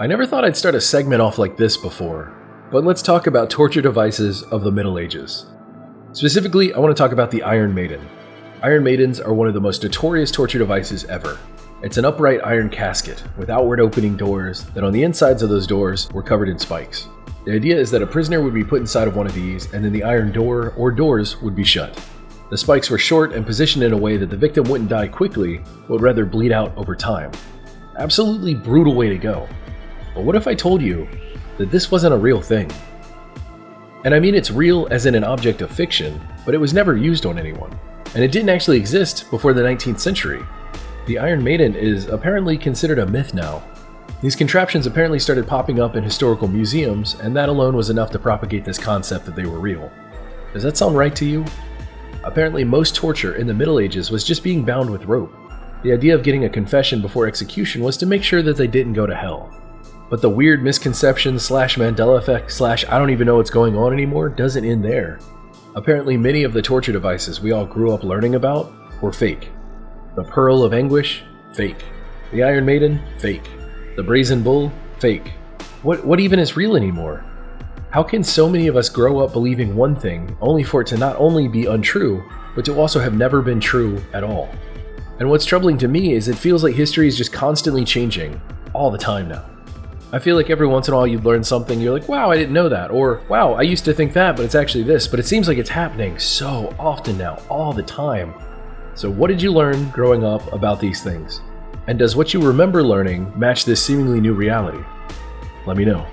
I never thought I'd start a segment off like this before, but let's talk about torture devices of the Middle Ages. Specifically, I want to talk about the Iron Maiden. Iron Maidens are one of the most notorious torture devices ever. It's an upright iron casket with outward opening doors that on the insides of those doors were covered in spikes. The idea is that a prisoner would be put inside of one of these, and then the iron door or doors would be shut. The spikes were short and positioned in a way that the victim wouldn't die quickly, but would rather bleed out over time. Absolutely brutal way to go. But what if I told you that this wasn't a real thing? And I mean it's real as in an object of fiction, but it was never used on anyone. And it didn't actually exist before the 19th century. The Iron Maiden is apparently considered a myth now. These contraptions apparently started popping up in historical museums, and that alone was enough to propagate this concept that they were real. Does that sound right to you? Apparently most torture in the Middle Ages was just being bound with rope. The idea of getting a confession before execution was to make sure that they didn't go to hell. But the weird misconception / Mandela effect / I don't even know what's going on anymore doesn't end there. Apparently many of the torture devices we all grew up learning about were fake. The Pearl of Anguish? Fake. The Iron Maiden? Fake. The Brazen Bull? Fake. What even is real anymore? How can so many of us grow up believing one thing, only for it to not only be untrue, but to also have never been true at all? And what's troubling to me is it feels like history is just constantly changing, all the time now. I feel like every once in a while you learn something, you're like, wow, I didn't know that, or wow, I used to think that, but it's actually this, but it seems like it's happening so often now, all the time. So what did you learn growing up about these things? And does what you remember learning match this seemingly new reality? Let me know.